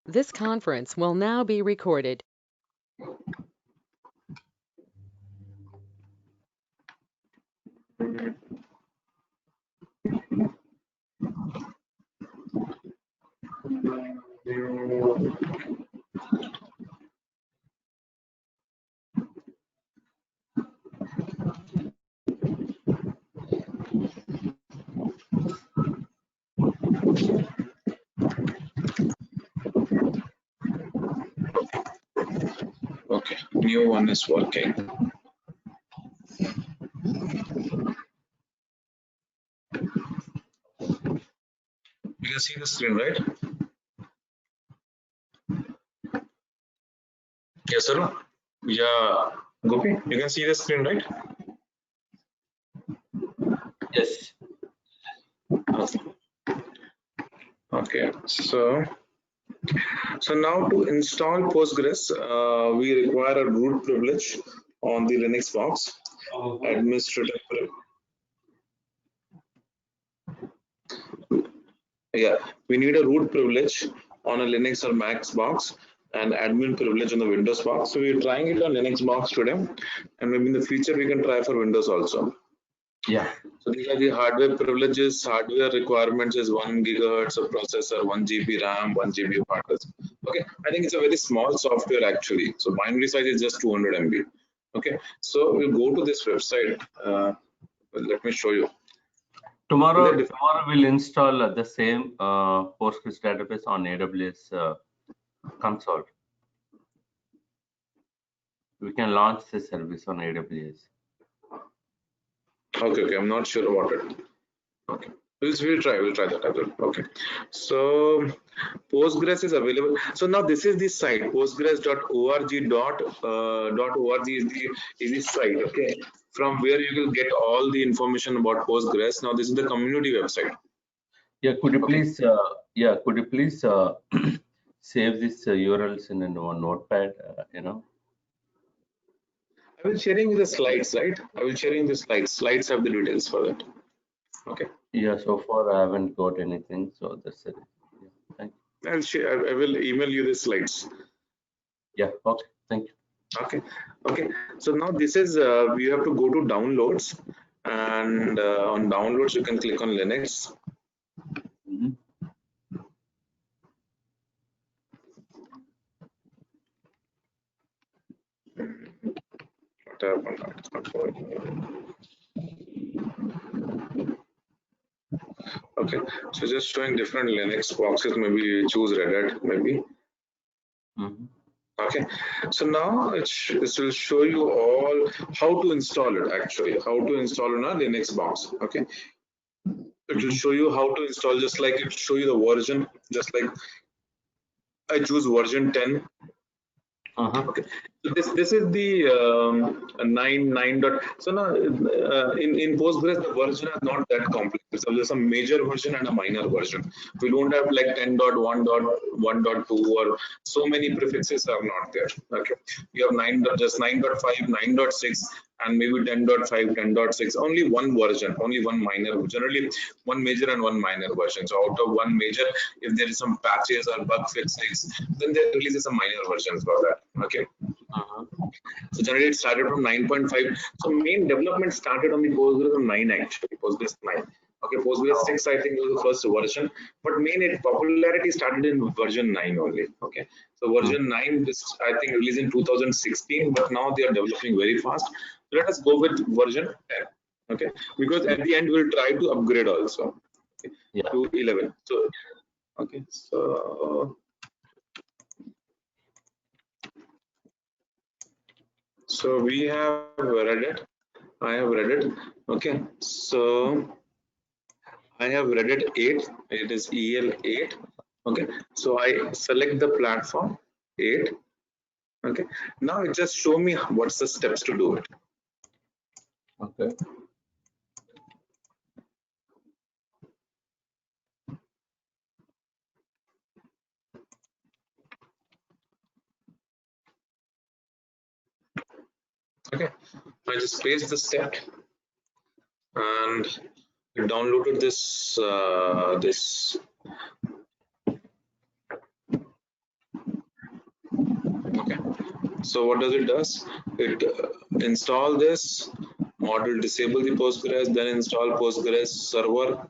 This conference will now be recorded. Okay, new one is working. You can see the screen, right? Yes, sir. Yeah, Gopi, you can see the screen, right? Yes. Okay, so now to install Postgres, we require a root privilege on the Linux box. Administrative. Yeah, we need a root privilege on a Linux or Mac box and admin privilege on the Windows box. So we're trying it on Linux box today, and maybe in the future we can try for Windows also. Yeah. So these are the hardware privileges. Hardware requirements is 1 gigahertz of processor, 1 GB RAM, 1 GB of hard disk. Okay, I think it's a very small software actually. So binary size is just 200 MB. Okay, so we'll go to this website. Let me show you. Tomorrow we'll install the same Postgres database on AWS console. We can launch this service on AWS. Okay, I'm not sure about it. Okay, we'll try that as well. Okay, so Postgres is available. So now this is the site postgres.org is the site. Okay, from where you will get all the information about Postgres. Now this is the community website. Yeah, could you please save these URLs in a notepad? I will sharing the slides, right? I will sharing the slides. Slides have the details for that. Okay. Yeah, so far I haven't got anything, so that's it. Yeah, thank you. I'll share. I will email you the slides. Yeah. Okay. Thank you. Okay. So now this is we have to go to downloads, and on downloads you can click on Linux. Okay, so just showing different Linux boxes. Maybe choose Red Hat, maybe. Okay, so now it will show you all how to install it actually, how to install on a Linux box. Okay, it will show you how to install, just like it show you the version, just like I choose version 10. Okay, so this is the 9 dot. So now in Postgres the version is not that complex. So there's a major version and a minor version. We don't have like 10.1.1.2 or so many prefixes are not there. Okay, you have 9.5, 9.6, and maybe 10.5, 10.6. Only one version, only one minor. Generally, one major and one minor version. So out of one major, if there is some patches or bug fixes, then they release some minor versions for that. Okay. So generally it started from 9.5. So main development started on the Postgres 9 actually. Postgres 9. Okay, Postgres 6 I think was the first version, but main popularity started in version 9 only. Okay, so version 9 is I think released in 2016, but now they are developing very fast. Let us go with version 10. Okay, because at the end we'll try to upgrade also, okay, to 11. So okay, so we have read it. I have read it. Okay, so I have read it 8. It is EL 8. Okay, so I select the platform 8. Okay, now it just show me what's the steps to do it. Okay. Okay, I just paste the step and downloaded this So what does it does? It install this model, disable the Postgres, then install Postgres server,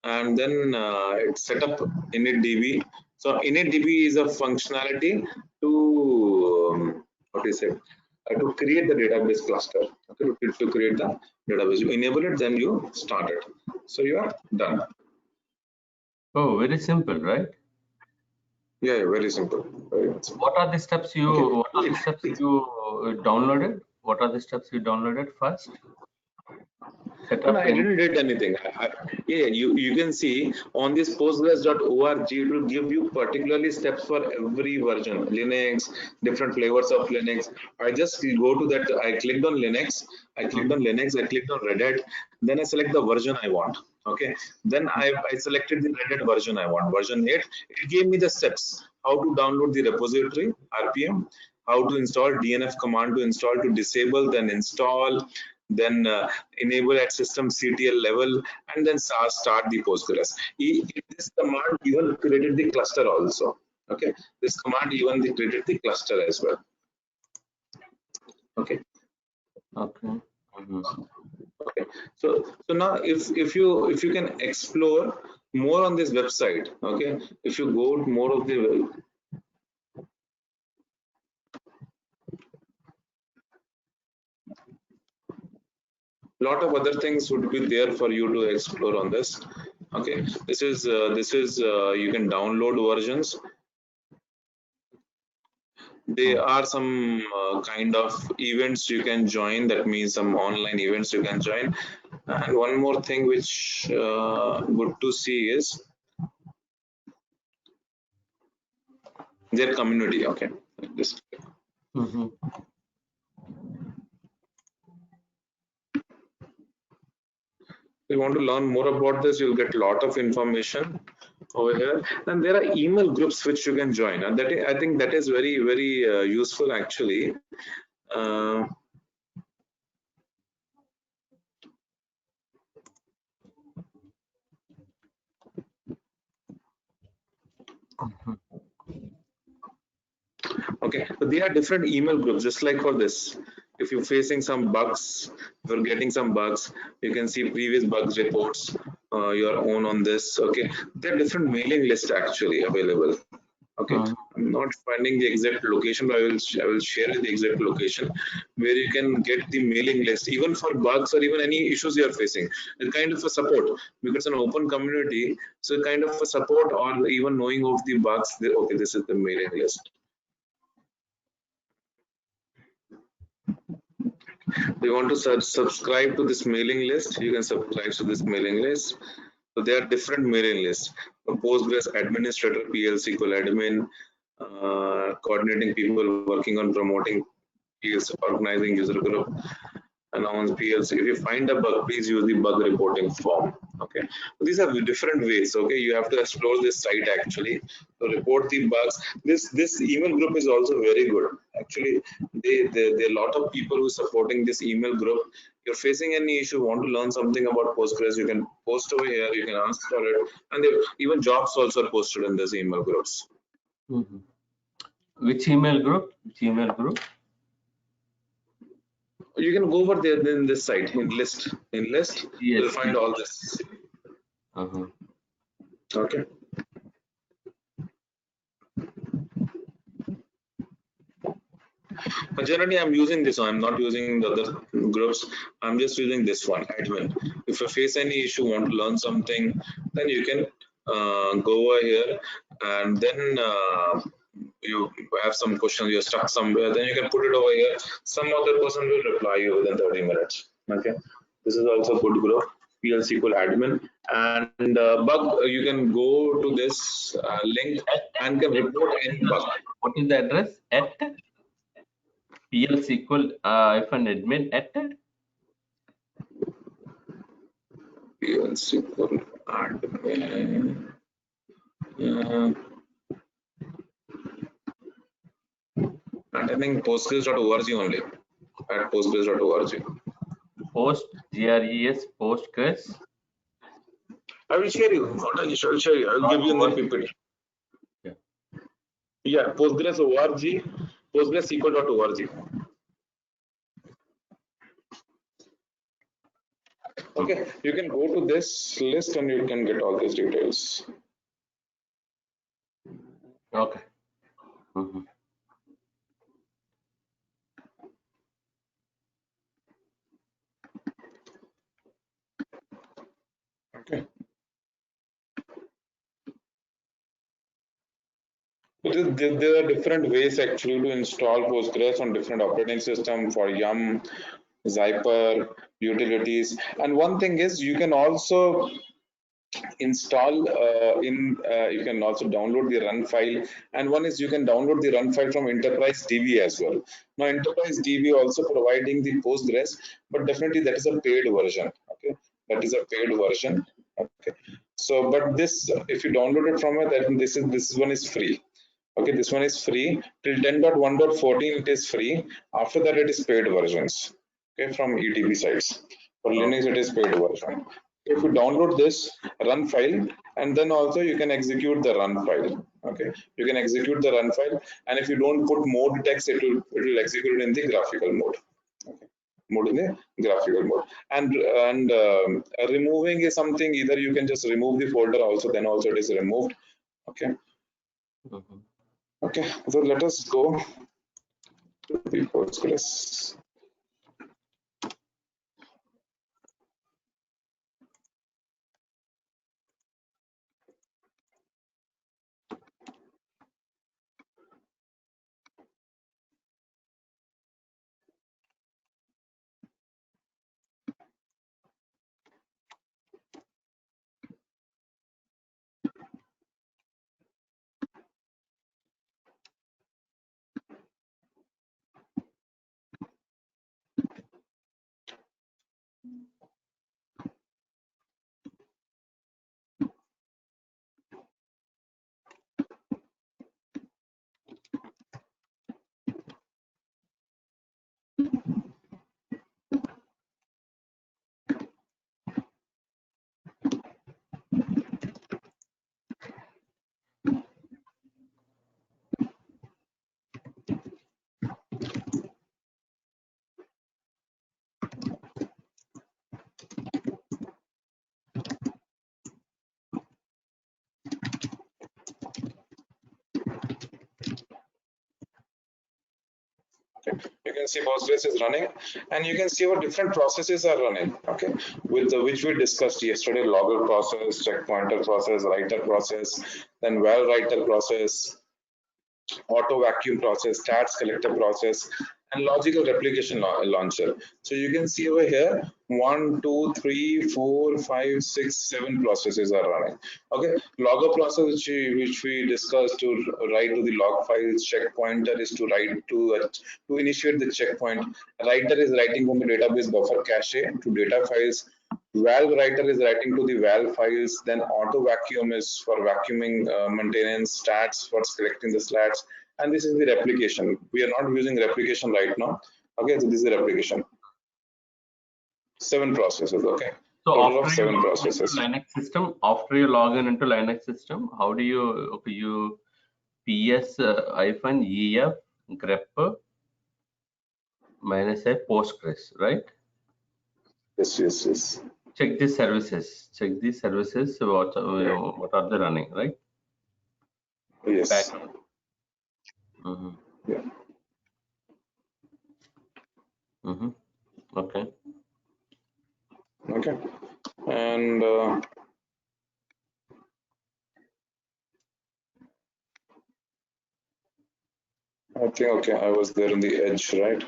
and then it set up initdb. So initdb is a functionality to what is it? To create the database cluster. Okay, to create the database, you enable it, then you start it. So you are done. Oh, very simple, right? Yeah, very simple. Very simple. What are the steps you downloaded? What are the steps you downloaded first? No, I didn't did anything. Yeah, you can see on this postgres.org, it will give you particularly steps for every version, Linux, different flavors of Linux. I just go to that. I clicked on Linux. I clicked on Linux. I clicked on Red Hat. Then I select the version I want. Okay. Then I selected the Red Hat version I want, version 8. It gave me the steps: how to download the repository, RPM, how to install DNF command to install, to disable, then install, then enable at system CTL level, and then start the Postgres. This command even created the cluster also. Okay, this command even created the cluster as well. Okay. Okay. Okay. So now if you can explore more on this website, okay, if you go more of the lot of other things would be there for you to explore on this. Okay, this is you can download versions. There are some kind of events you can join, that means some online events you can join. And one more thing which good to see is their community. Okay, this. If you want to learn more about this, you'll get a lot of information over here. And there are email groups which you can join, and that I think that is very useful actually. Okay, so there are different email groups, just like for this. If you're facing some bugs, if you're getting some bugs, you can see previous bugs reports, your own on this. Okay, there are different mailing lists actually available. Okay, I'm not finding the exact location, but I will share the exact location where you can get the mailing list, even for bugs or even any issues you are facing. It's kind of a support because it's an open community, so kind of a support or even knowing of the bugs. Okay, this is the mailing list. Do you want to subscribe to this mailing list? You can subscribe to this mailing list. So there are different mailing lists. Postgres administrator, PL/SQL admin, coordinating people working on promoting PLs, organizing user group, announce PLs. If you find a bug, please use the bug reporting form. Okay, so these are different ways. Okay, you have to explore this site actually to report the bugs. This email group is also very good. Actually, there are a lot of people who are supporting this email group. You're facing any issue, want to learn something about Postgres, you can post over here. You can ask for it, and even jobs also are posted in this email groups. Which email group? Which email group? You can go over there in this site, in list. Yes, you'll find all this. Okay. But generally, I'm using this one. I'm not using the other groups. I'm just using this one, admin. If you face any issue, want to learn something, then you can go over here, and then you have some questions, you're stuck somewhere, then you can put it over here. Some other person will reply you within 30 minutes. Okay, this is also a good group, PL/SQL admin. And bug, you can go to this link and can report any bug. What is the address? At PL/SQL admin at PL/SQL admin. And I think Postgres.org only, at Postgres.org. Postgres. I will share you. I will share you. I will give you in the PPT. Yeah, Postgres.org. PostgreSQL.org. Okay, you can go to this list and you can get all these details. Okay. Mhm. Okay. There are different ways actually to install Postgres on different operating system for Yum, Zyper, utilities. And one thing is you can also install you can also download the run file, and one is you can download the run file from Enterprise DB as well. Now Enterprise DB also providing the Postgres, but definitely that is a paid version. Okay, that is a paid version. Okay, so but this if you download it from it, then this one is free. Okay, this one is free till 10.1.14 it is free. After that it is paid versions. Okay, from ETB sites. For Linux it is paid version. If you download this run file, and then also you can execute the run file. Okay, you can execute the run file, and if you don't put mode text, it will execute in the graphical mode. Okay, mode in the graphical mode. And removing is something, either you can just remove the folder also, then also it is removed. Okay. Mhm. Okay, so let us go to the Postgres. You can see Postgres is running, and you can see what different processes are running. Okay, with which we discussed yesterday: logger process, check pointer process, writer process, then val writer process, auto vacuum process, stats collector process, and logical replication launcher. So you can see over here 1, 2, 3, 4, 5, 6, 7 processes are running. Okay, logger process which we discussed to write to the log files, check pointer is to write to initiate the checkpoint. Writer is writing from the database buffer cache to data files. Valve writer is writing to the valve files, then auto vacuum is for vacuuming maintenance, stats for selecting the stats, and this is the replication. We are not using replication right now. Okay, so this is the replication. 7 processes. Okay, So total of after you 7 log into processes. Linux system, after you log in into Linux system, how do you you ps -ef grep -a Postgres, right? Yes, yes, yes. Check these services. Check these services. What are they running, right? Yes. Background. Yeah. Okay. Okay. And I think, okay, I was there in the edge, right?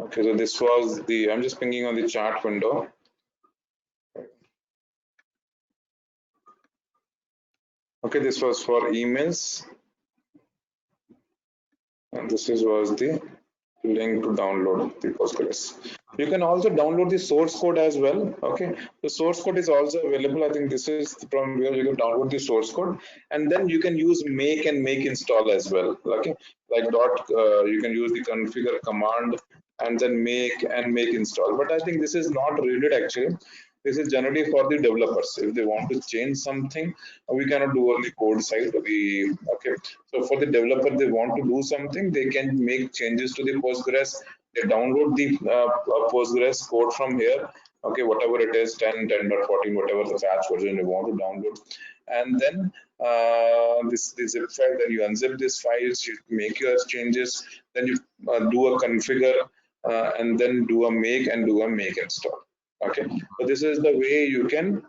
Okay, so this was the, I'm just pinging on the chart window. Okay, this was for emails. And this was the link to download the Postgres. You can also download the source code as well. Okay, the source code is also available. I think this is from where you can download the source code, and then you can use make and make install as well. Okay, like you can use the configure command and then make and make install. But I think this is not needed actually. This is generally for the developers. If they want to change something, we cannot do on the code side. Okay. So for the developer, they want to do something, they can make changes to the Postgres. They download the Postgres code from here. Okay, whatever it is, 10, 10.14, whatever the patch version you want to download, and then this zip file. Then you unzip this files, you make your changes, then you do a configure, and then do a make and do a make install. Okay, so this is the way you can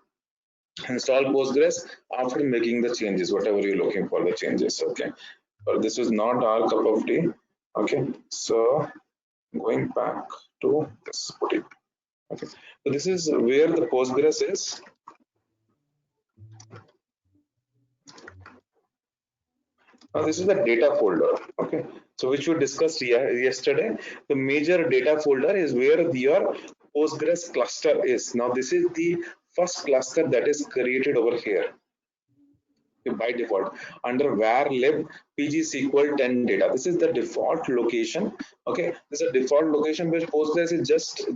install Postgres after making the changes, whatever you're looking for the changes. Okay, but this is not our cup of tea. Okay, so going back to this, put it. Okay, so this is where the Postgres is. Now this is the data folder. Okay, so which we discussed yesterday. The major data folder is where your Postgres cluster is. Now this is the first cluster that is created over here by default under var lib PGSQL 10 data. This is the default location. Okay, this is a default location where Postgres is just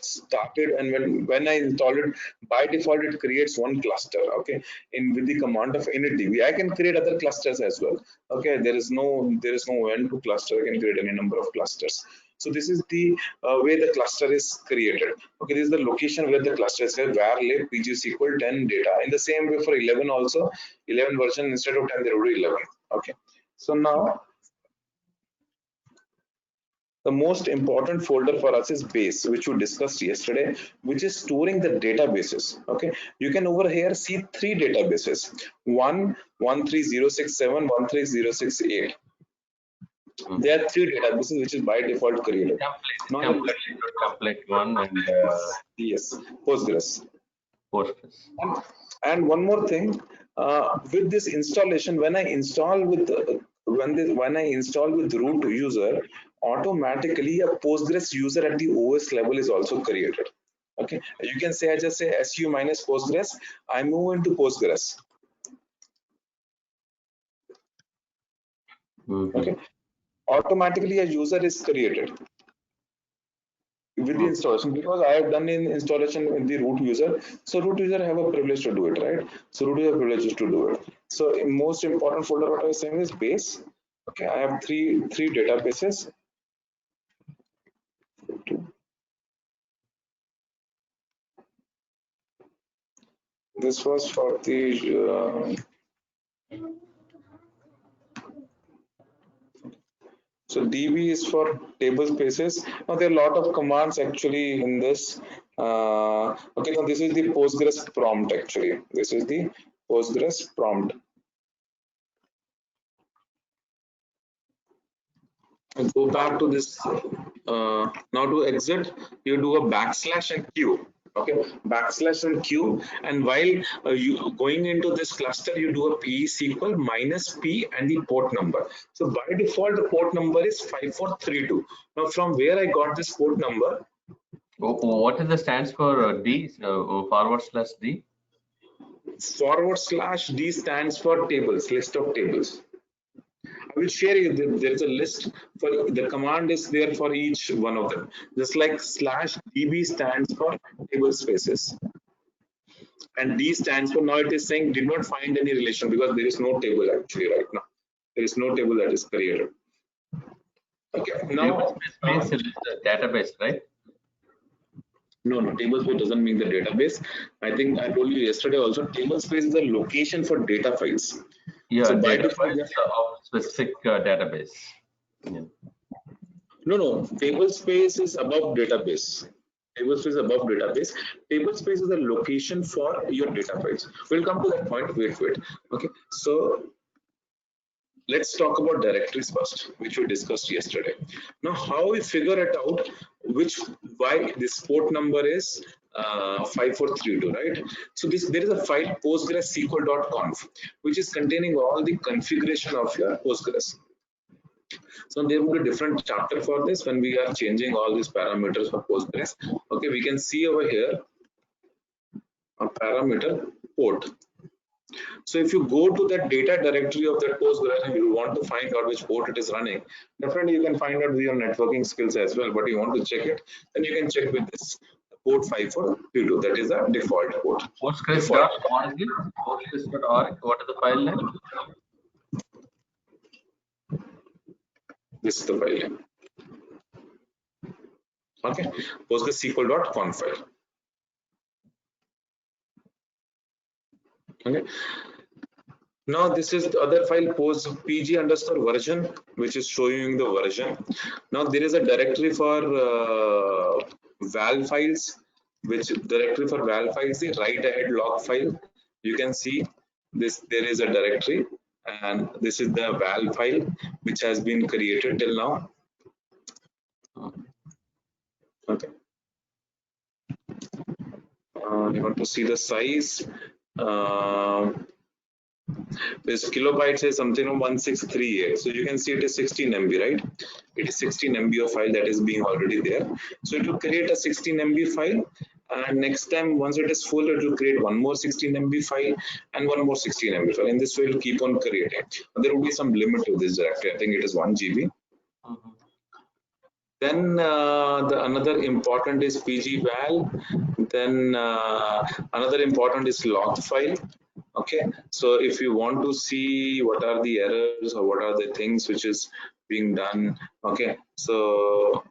started, and when I install it, by default it creates one cluster. Okay, in with the command of initdb, I can create other clusters as well. Okay, there is no end to cluster. I can create any number of clusters. So this is the way the cluster is created. Okay, this is the location where the cluster is there, var lib PGSQL 10 data. In the same way for 11 also, 11 version instead of 10 there will be 11. Okay, so now the most important folder for us is base, which we discussed yesterday, which is storing the databases. Okay, you can over here see three databases: 13067, 13068. There are three databases which is by default created. Template one and yes, Postgres. Postgres. And one more thing, with this installation, when I install with root user, automatically a Postgres user at the OS level is also created. Okay, you can say, I just say su minus Postgres, I move into Postgres. Okay, automatically a user is created with the installation, because I have done in installation with the root user. So root user have a privilege to do it, right? So root user privileges to do it. So most important folder what I was saying is base. Okay, I have three databases. This was for the so DB is for table spaces. Now there are a lot of commands actually in this. Okay, now this is the Postgres prompt actually. This is the Postgres prompt. And go back to this. Now to exit, you do a backslash and Q. Okay, backslash and Q, and while you going into this cluster, you do a PSQL minus P and the port number. So by default, the port number is 5432. Now from where I got this port number? What is the stands for D? /D? /D stands for tables, list of tables. I will share you. There is a list for the command is there for each one of them. Just like /db stands for table spaces, and D stands for, now it is saying did not find any relation because there is no table actually right now. There is no table that is created. Okay, now means database, right? No, tablespace doesn't mean the database. I think I told you yesterday also, tablespace is a location for data files. Yeah, so by default of specific database. Yeah. No, tablespace is above database. Tablespace is above database. Tablespace is a location for your data files. We'll come to that point. Wait. Okay, so let's talk about directories first, which we discussed yesterday. Now, how we figure it out, why this port number is 5432, right? So there is a file postgresql.conf, which is containing all the configuration of your Postgres. So there will be a different chapter for this when we are changing all these parameters for Postgres. Okay, we can see over here a parameter port. So if you go to that data directory of that Postgres and you want to find out which port it is running, definitely you can find out with your networking skills as well, but you want to check it, then you can check with this port 5432. That is the default port. Postgres.org. Postgres.org. What is the file name? This is the file name. Okay, PostgreSQL.conf file. Okay. Now this is the other file, pg_version, which is showing the version. Now there is a directory for val files, which directory for val files is the write ahead log file. You can see this, there is a directory, and this is the val file which has been created till now. Okay. You want to see the size. This kilobytes is something of 1638. So you can see it is 16 MB, right? It is 16 MB of file that is being already there. So it will create a 16 MB file, and next time once it is full, it will create one more 16 MB file and one more 16 MB file. And this will keep on creating. There will be some limit to this directory. I think it is 1 GB. Then the another important is pgval. Then another important is log file. Okay, so if you want to see what are the errors or what are the things which is being done, okay, so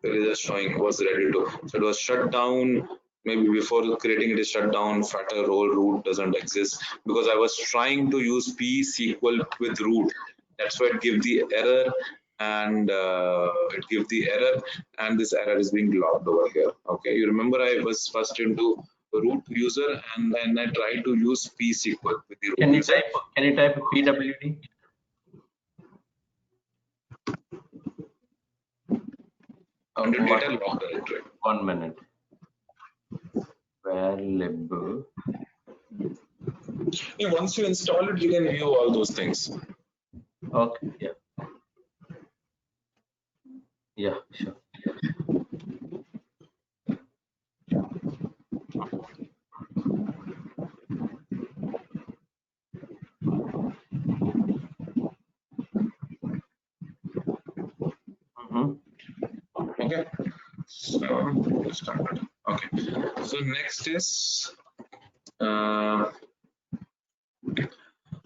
there is a showing was ready to, so it was shut down. Maybe before creating it is shut down, fatter role root doesn't exist, because I was trying to use pSQL with root. That's why it gave the error, and this error is being logged over here. Okay, you remember I was first into root user, and then I tried to use pSQL with the root Can you user. type pwd? Under data log directory. 1 minute. Valuable. Once you install it, you can view all those things. Okay. Yeah. Yeah. Sure. Okay. So started. Okay. So next is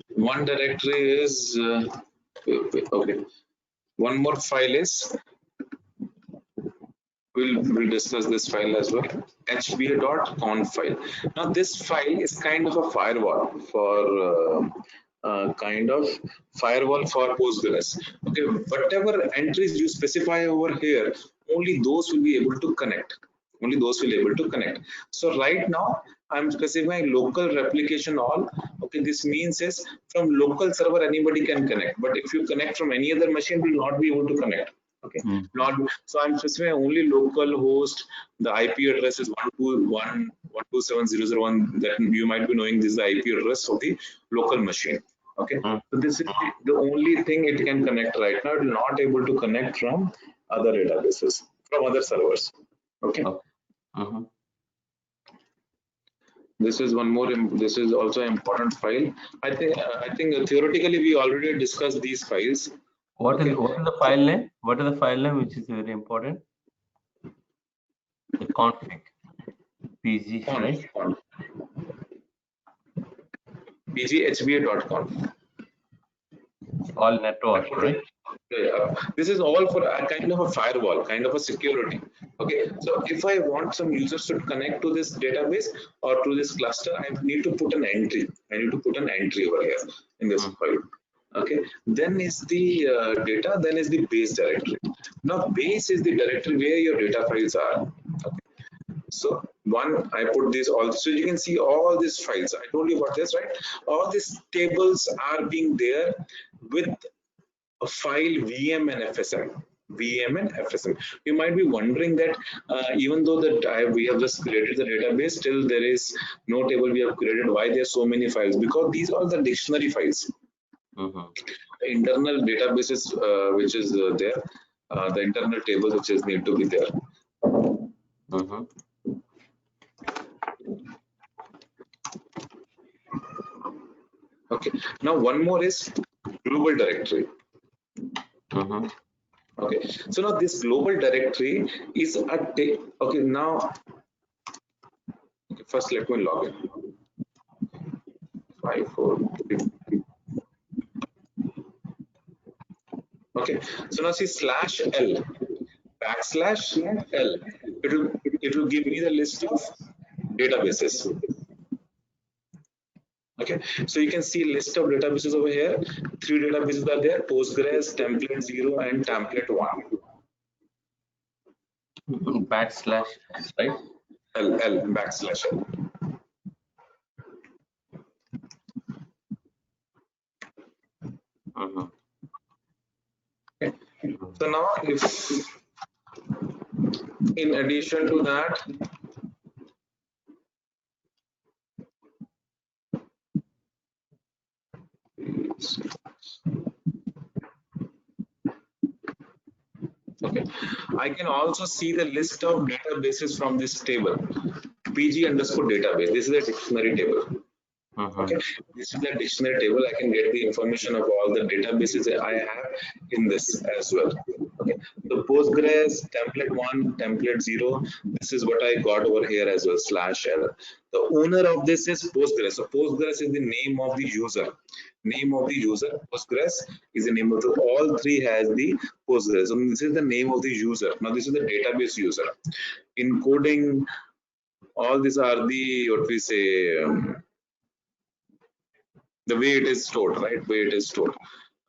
one directory is okay. One more file is, we'll discuss this file as well. hba.conf file. Now this file is kind of a firewall for Postgres. Okay, whatever entries you specify over here, only those will be able to connect. Only those will be able to connect. So right now I'm specifying local replication all. Okay, this means is from local server anybody can connect, but if you connect from any other machine, will not be able to connect. Okay, not so I'm specifying only local host. The IP address is 121.127.0.0.1. That you might be knowing, this is the IP address of the local machine. Okay, so this is the only thing it can connect right now. It will not able to connect from other databases, from other servers. Okay. This is one more. This is also an important file. I think theoretically we already discussed these files. What is the file name? What is the file name, which is very important? The config. PG, right? pghba.conf. All network, right? This is all for a kind of a firewall, kind of a security. Okay, so if I want some users to connect to this database or to this cluster, I need to put an entry. I need to put an entry over here in this file. Okay, then is the data, then is the base directory. Now base is the directory where your data files are. Okay. So one, I put this also, you can see all these files. I told you about this, right? All these tables are being there with a file VM and FSM. VM and FSM. You might be wondering that even though we have just created the database, still there is no table we have created. Why there are so many files? Because these are the dictionary files. The internal databases which is there, the internal tables which is need to be there. Okay. Now one more is global directory. Okay, so now this global directory is a okay. Now, okay, first let me log in. 543. Okay, so now see /L /L. It will give me the list of databases. Okay, so you can see a list of databases over here. 3 databases are there: Postgres, template 0, and template 1. Backslash, right? L /L. Okay. So now, if in addition to that, okay, I can also see the list of databases from this table, pg_database. This is a dictionary table. Okay, this is the dictionary table. I can get the information of all the databases that I have in this as well. Okay, the Postgres, template 1, template 0, this is what I got over here as well, /L. The owner of this is Postgres. So Postgres is the name of the user. Postgres is the name of the, all three has the Postgres. So this is the name of the user. Now this is the database user. Encoding, all these are the, what we say, the way it is stored, right? Way it is stored.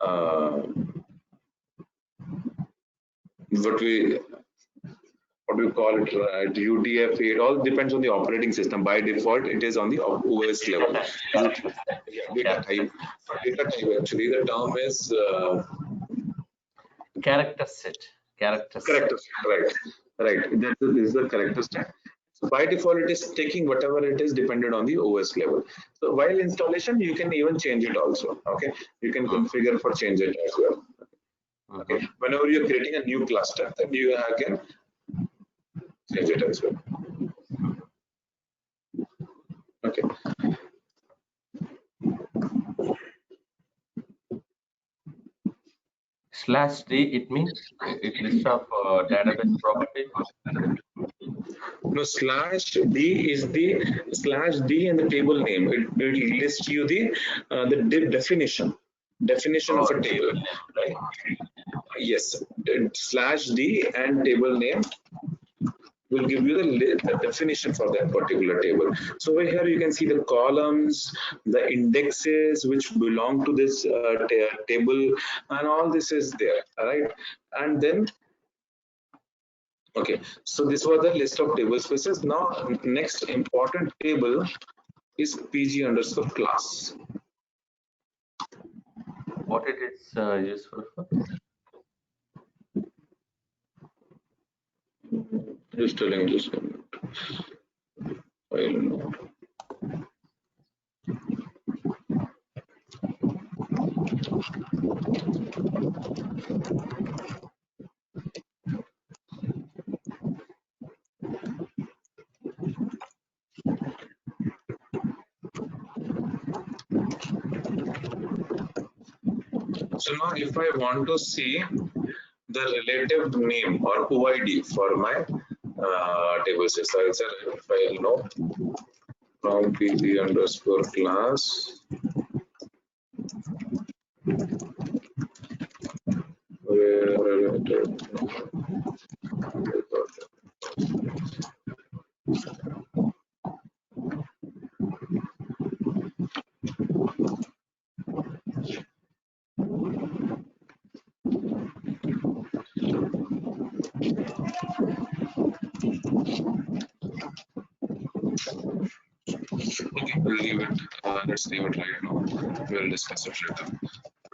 What we call it, UDF, it all depends on the operating system. By default, it is on the OS level. Data type. Actually, the term is character set. Right. That is the character set. So by default, it is taking whatever it is dependent on the OS level. So while installation, you can even change it also. Okay, you can configure for change it as well. Okay, whenever you're creating a new cluster, then you can change it as well. Okay. /D, it means it lists of database properties. No, /D is the /D and the table name. It lists you the definition of a table, right? Yes, /D and table name will give you the definition for that particular table. So over here you can see the columns, the indexes which belong to this table, and all this is there, right? And then, okay, so this was the list of table spaces. Now next important table is pg_class. What it is useful for? Just telling this file. So now if I want to see the relative name or OID for my table space, so it's a file no from pg_class where okay, we'll leave it. Let's leave it right now. We'll discuss it later.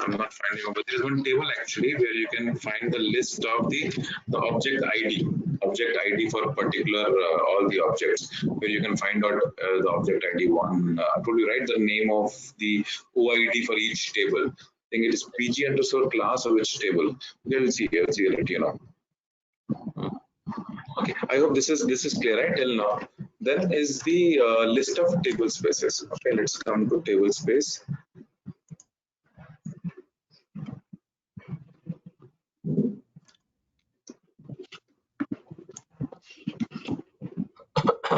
I'm not finding out, but there is one table actually where you can find the list of the object ID for a particular all the objects, where you can find out the object ID one. I told you right the name of the OID for each table. I think it is pg_class or which table. Okay, we'll see here. Let you know. Okay, I hope this is clear, right? Till now. Then is the list of table spaces. Okay, let's come to table space.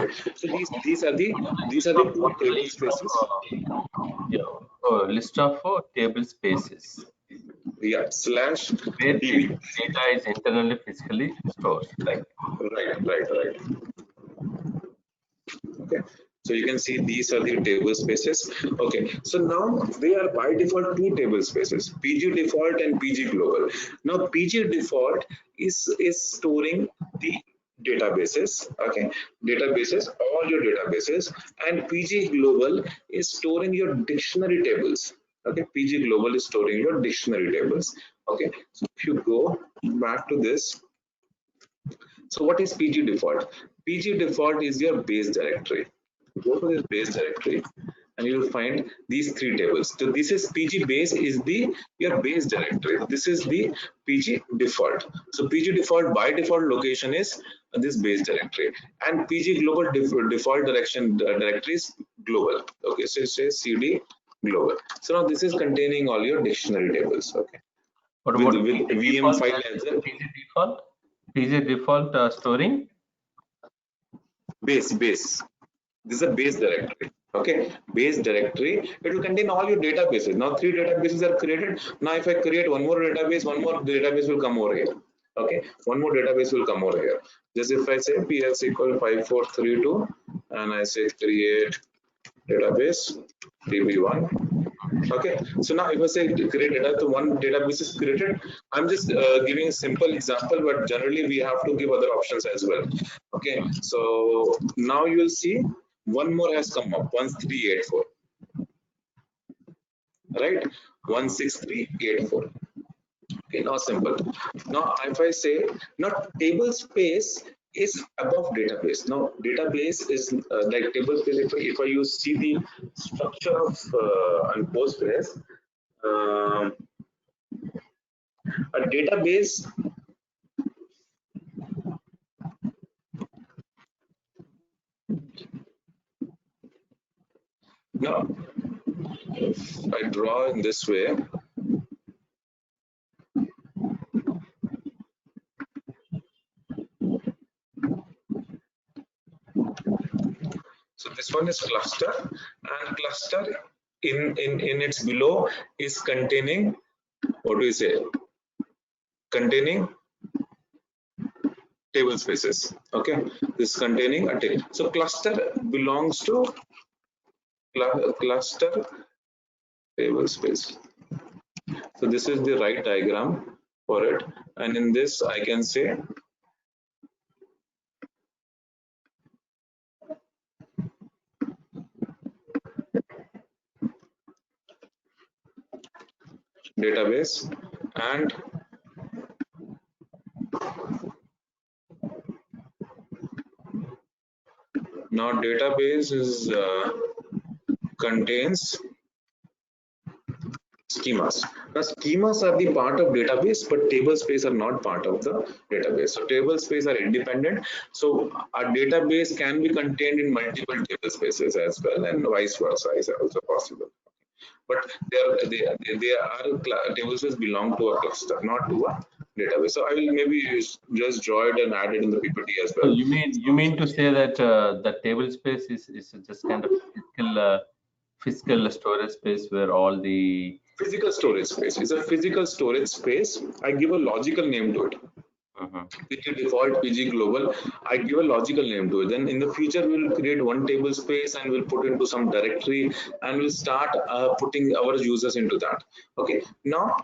Okay. So these are the two table spaces. List of table spaces. Yeah, slash where DB. data is internally physically stored. Like Right. Okay. So you can see these are the table spaces. Okay. So now they are by default two table spaces, PG default and PG global. Now PG default is storing the databases. Okay. Databases, all your databases, and PG global is storing your dictionary tables. Okay. PG global is storing your dictionary tables. Okay. So if you go back to this, so what is PG default? PG default is your base directory. Go to this base directory and you will find these three tables. So this is PG base is the your base directory. This is the PG default. So PG default by default location is this base directory, and PG global default directory is global. Okay, so it says CD global. So now this is containing all your dictionary tables. Okay, what with about VM file as well. PG default? PG default storing base. This is a base directory. Okay, base directory. It will contain all your databases. Now three databases are created. Now if I create one more database will come over here. Okay, one more database will come over here. Just if I say PSQL 5432 and I say create database DB1. Okay, so now if I say create data, so one database is created. I'm just giving a simple example, but generally we have to give other options as well. Okay, so now you will see one more has come up, 1384, right? 16384. Okay, now simple. Now if I say now table space is above database. Now database is like table space. If I see the structure of on Postgres, a database now if I draw in this way, so this one is cluster, and cluster in its below is containing, what do you say, containing table spaces. Okay, this is containing a table. So cluster belongs to cluster table space. So this is the right diagram for it, and in this I can say database, and now database is contains schemas. Now schemas are the part of database, but table space are not part of the database. So table space are independent. So a database can be contained in multiple table spaces as well, and vice versa is also possible. But they are table space belong to a cluster, not to a database. So I will maybe just draw it and add it in the PPT as well. So you mean to say that the table space is just kind of physical storage space where all the physical storage space is a physical storage space. I give a logical name to it. PG default, PG global, I give a logical name to it. Then in the future, we'll create one table space and we'll put into some directory and we'll start putting our users into that. Okay, now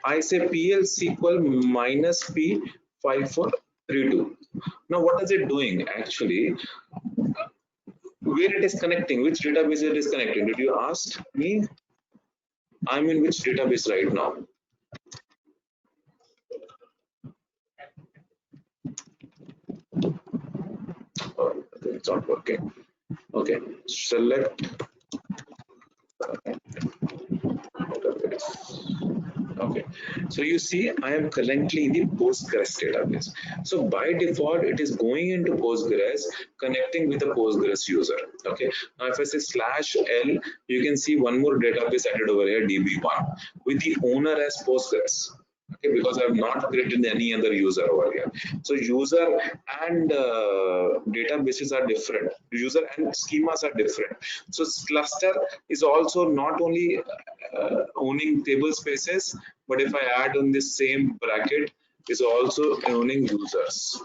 I say PL SQL minus P5432. Now what is it doing actually? Where it is connecting, which database it is connecting? Did you ask me? I'm in which database right now? Oh, it's not working. Okay, select. Okay, so you see I am currently in the Postgres database. So by default it is going into Postgres, connecting with the Postgres user. Okay, now if I say /L, you can see one more database added over here, DB1, with the owner as Postgres. Okay, because I have not created any other user over here. So user and databases are different. User and schemas are different. So cluster is also not only owning table spaces, but if I add on this same bracket, is also owning users.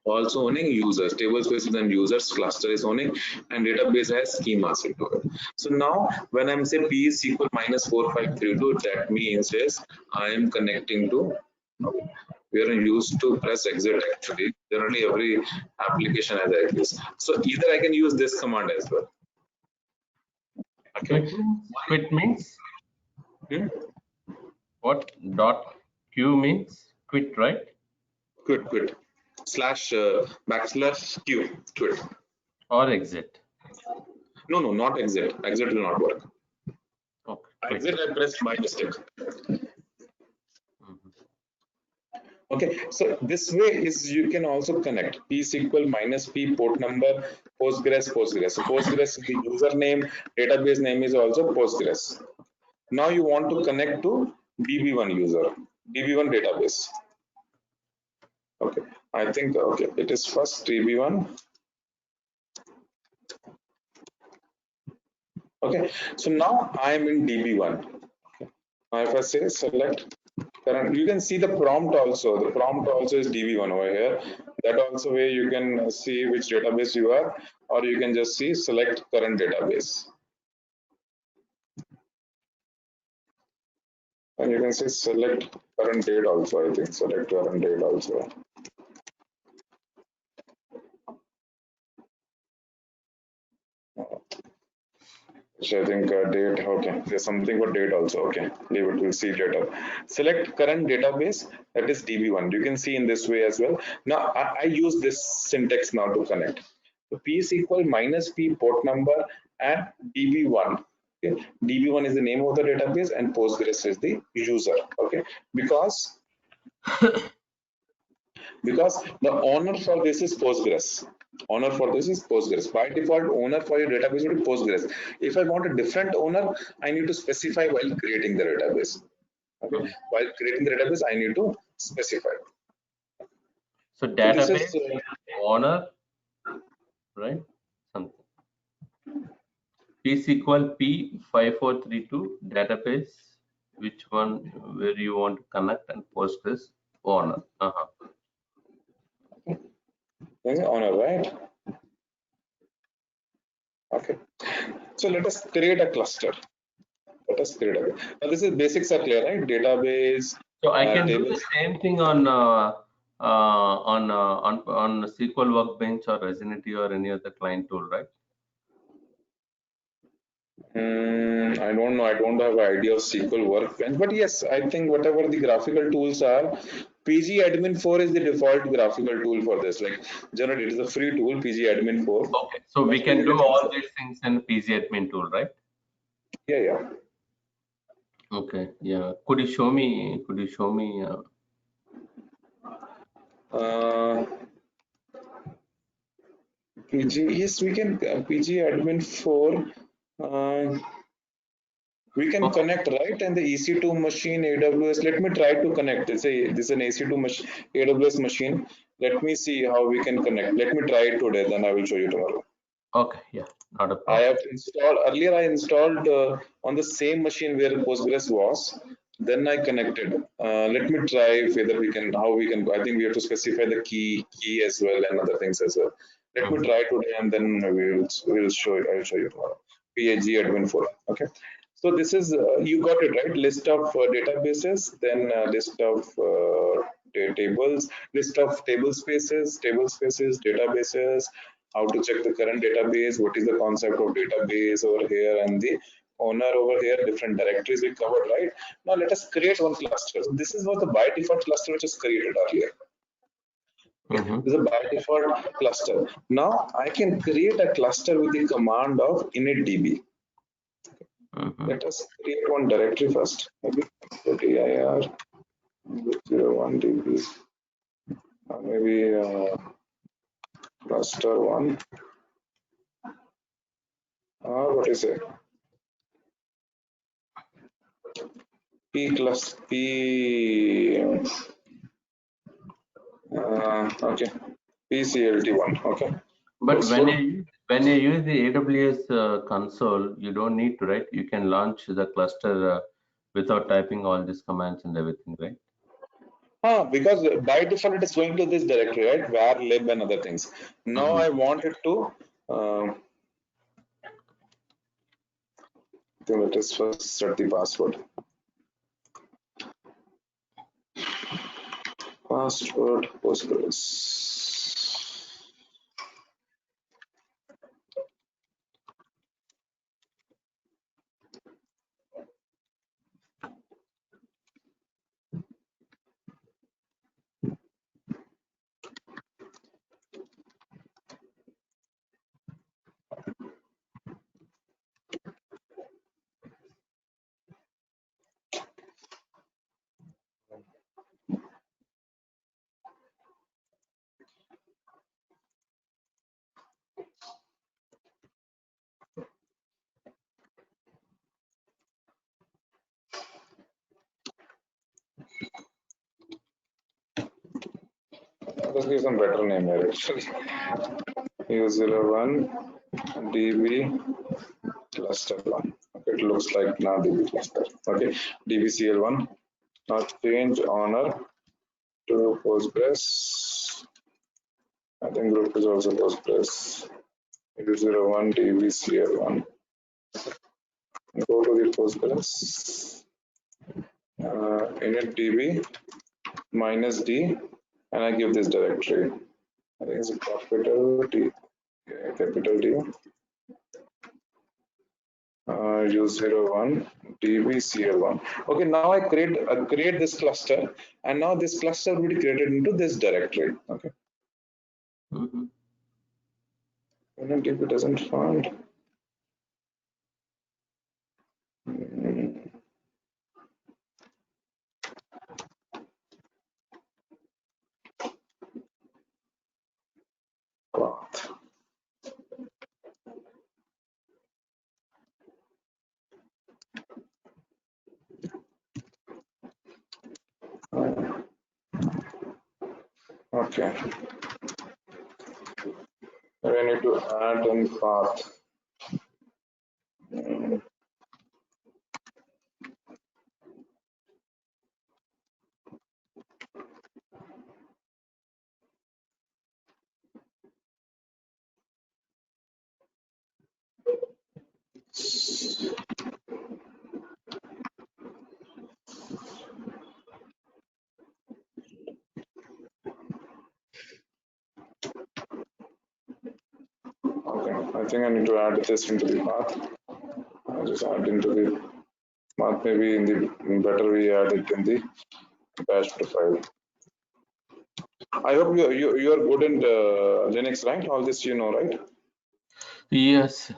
Also owning users, table spaces and users, cluster is owning, and database has schemas into it. So now when I'm say P is SQL minus 4532, that means is I am connecting to, we are used to press exit actually. Generally every application has exit. So either I can use this command as well. Okay. Quit means what? Dot Q means quit, right? Quit. Slash backslash Q, quit. Or exit. No, not exit. Exit will not work. Okay. Exit I pressed by mistake. Okay, so this way is you can also connect PSQL minus P port number, Postgres. So Postgres is the username, database name is also Postgres. Now you want to connect to DB1 user, DB1 database. Okay, I think okay, it is first DB1. Okay, so now I am in DB1. Okay. Now if I say select current, you can see the prompt also. The prompt also is DB1 over here. That also way you can see which database you are, or you can just see select current database. And you can say select current date also, I think. Select current date also. So I think date, okay, there's something for date also, okay, leave it, we'll see later. Select current database, that is DB1. You can see in this way as well. Now I use this syntax now to connect. So P is equal minus P port number and DB1. Okay. DB1 is the name of the database and Postgres is the user. Okay, because the owner for this is Postgres. Owner for this is Postgres. By default, owner for your database will be Postgres. If I want a different owner, I need to specify while creating the database. Okay. While creating the database, I need to specify. So database owner, right? Something. PSQL P5432 database. Which one where you want to connect, and Postgres owner. Owner, right? Okay. So let us create a cluster. Let us create a. Now this is basics are clear, right? Database. So I can do the same thing on SQL Workbench or Resinity or any other client tool, right? I don't know. I don't have an idea of SQL Workbench, but yes, I think whatever the graphical tools are, PG Admin 4 is the default graphical tool for this. Like generally, it is a free tool, PG Admin 4. Okay, so we can do all these things in PG Admin tool, right? Yeah. Okay, yeah. Could you show me? PG, yes, we can. PG Admin 4. We can connect, right? And the EC2 machine, AWS. Let me try to connect. This is an EC2 machine, AWS machine. Let me see how we can connect. Let me try it today, then I will show you tomorrow. Okay, yeah, not a problem. I have installed earlier. I installed on the same machine where Postgres was. Then I connected. Let me try whether we can, how we can. I think we have to specify the key as well and other things as well. Let me try today, and then we'll show. I'll show you tomorrow. PAG admin 4. Okay. So this is you got it right. List of databases, then list of tables, list of table spaces, databases. How to check the current database? What is the concept of database over here, and the owner over here? Different directories we covered, right? Now let us create one cluster. So this is what the by default cluster which is created earlier. This is a by default cluster. Now I can create a cluster with the command of initdb. Let us create one directory first. Maybe dir 01 db. Maybe cluster 1. What is it? okay, PCLT1. Okay. But when Postcode. you use the AWS console, you don't need to, right? You can launch the cluster without typing all these commands and everything, right? Because by default it is going to this directory, right? Var, lib, and other things. Now I want it to. I think let us first set the password. Password Postgres. Let's give some better name here actually. U01 DB cluster 1. Okay, it looks like now DB cluster. Okay, DBCL1. Now change owner to Postgres. I think group is also Postgres. U01 DBCL1. Go to the Postgres. Init DB minus D, and I give this directory. I think it's a capital D. Capital D. U01 DBCL1. Okay, now I create this cluster, and now this cluster will be created into this directory. Okay. And then DB doesn't find. Path. Okay. We need to add in path. Okay, I think I need to add this into the path. I'll just add into the path. Maybe in the better we add it in the bash profile. I hope you are good in Linux, right? All this you know, right? Yes.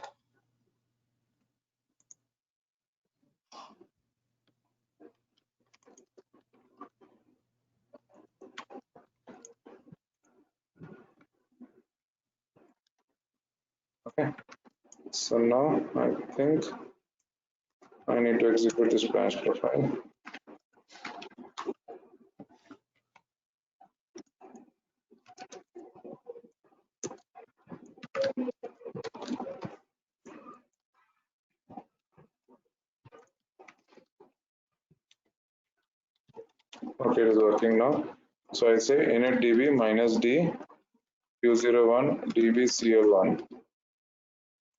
Okay. So now I think I need to execute this bash profile. Okay, it is working now. So I say init db minus d u01 dbcl1.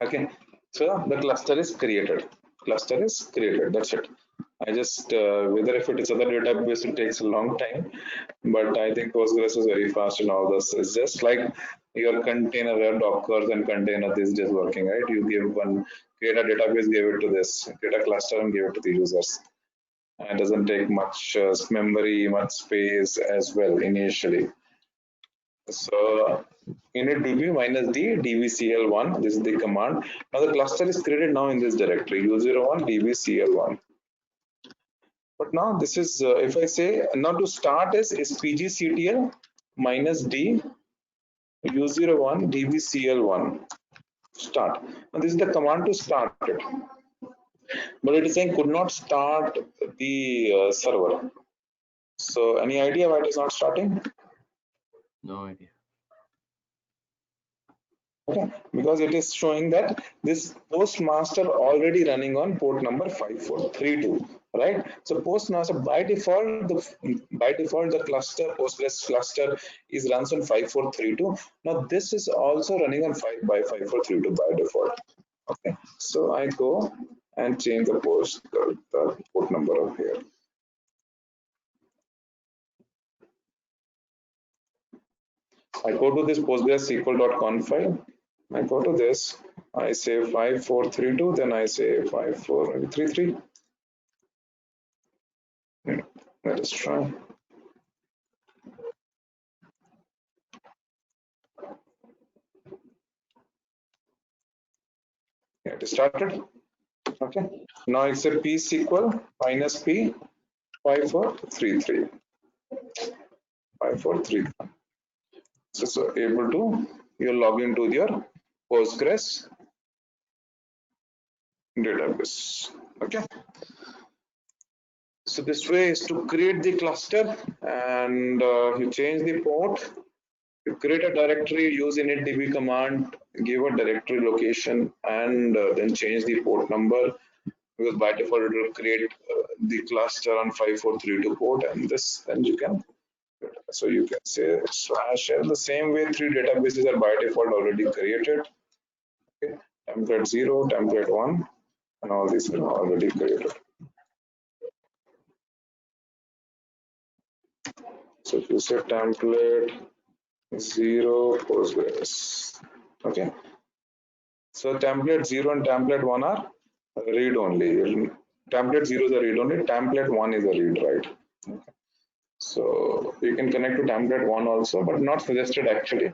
Okay, so the cluster is created. Cluster is created. That's it. I just whether if it is other database, it takes a long time, but I think Postgres is very fast in all this. It's just like your container, Docker and container is just working, right? You give one, create a database, give it to this, create a cluster and give it to the users. It doesn't take much memory, much space as well initially. So init db minus d dbcl1, this is the command. Now the cluster is created now in this directory u01 dbcl1. But now this is if I say now to start is pgctl minus d u01 dbcl1 start. Now this is the command to start it. but it is saying could not start the server. So any idea why it is not starting? No idea. Okay, because it is showing that this postmaster already running on port number 5432, right? So postmaster by default, the cluster Postgres cluster is runs on 5432. Now this is also running on 5432 by default. Okay, so I go and change the port number over here. I go to this PostgreSQL.conf file. I go to this. I say 5432, then I say 5433. Let us try. Yeah, it started. Okay. Now it's a pSQL minus P 5433. 5433. So able to you log into your Postgres database. Okay. So this way is to create the cluster and you change the port. You create a directory, use initdb command, give a directory location, and then change the port number, because by default it will create the cluster on 5432 port, and this then you can. So you can say /l the same way 3 databases are by default already created. Okay. Template 0, template 1, and all these are already created. So if you say template 0 Postgres, okay. So template 0 and template 1 are read only. Template 0 is a read only, template 1 is a read write. Okay. So you can connect to template 1 also, but not suggested actually.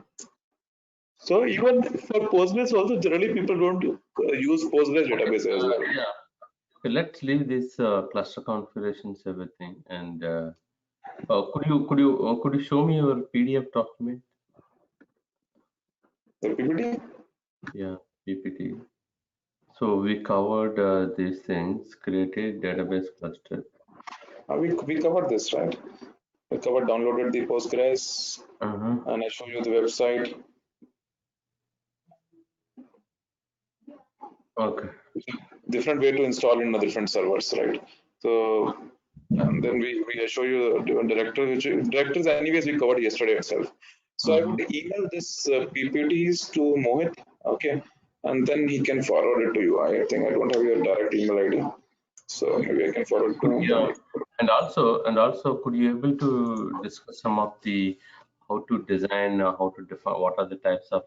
So even for Postgres also, generally people don't use Postgres database as well. Yeah. Okay, let's leave this cluster configurations everything, and could you show me your PDF document? The PPT? Yeah, PPT. So we covered these things, created database cluster. We covered this, right? We covered downloaded the Postgres, and I show you the website. Okay. Different way to install in different servers, right? So and then we show you different directors anyways we covered yesterday itself. So I would email this PPTs to Mohit, okay, and then he can forward it to you. I think I don't have your direct email ID, so maybe I can forward to him. Yeah, and also, could you able to discuss some of the how to design, how to define what are the types of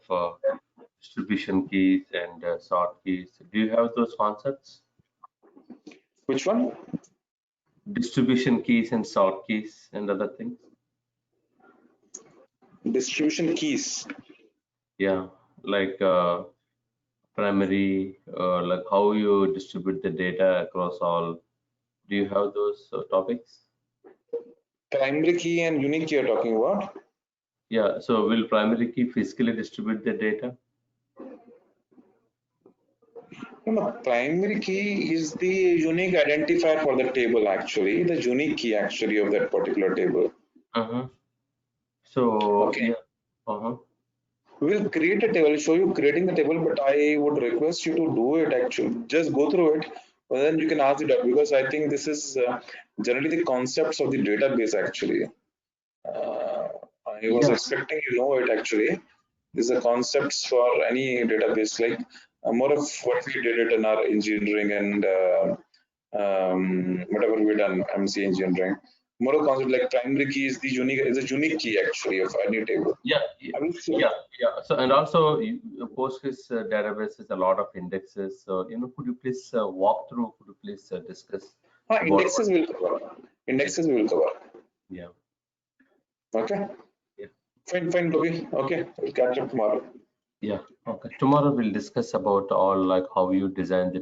distribution keys and sort keys? Do you have those concepts? Which one? Distribution keys and sort keys and other things. Distribution keys. Yeah, like primary, like how you distribute the data across all. Do you have those topics? Primary key and unique key you're talking about? Yeah, so will primary key physically distribute the data? No, primary key is the unique identifier for the table actually, the unique key actually of that particular table. So okay. Yeah. We will create a table, show you creating the table, but I would request you to do it actually. Just go through it, but then you can ask it up, because I think this is generally the concepts of the database actually. I was expecting you know it actually. These are concepts for any database, like more of what we did it in our engineering and whatever we done MC engineering. More of concept like primary key is a unique key actually of any table. Yeah. So and also Postgres database has a lot of indexes. So could you please walk through? Could you please discuss? Indexes will cover. Indexes we will cover. Yeah. Okay. Yeah. Fine, Toby. Okay, we'll catch up tomorrow. Yeah. Okay. Tomorrow we'll discuss about all like how you design the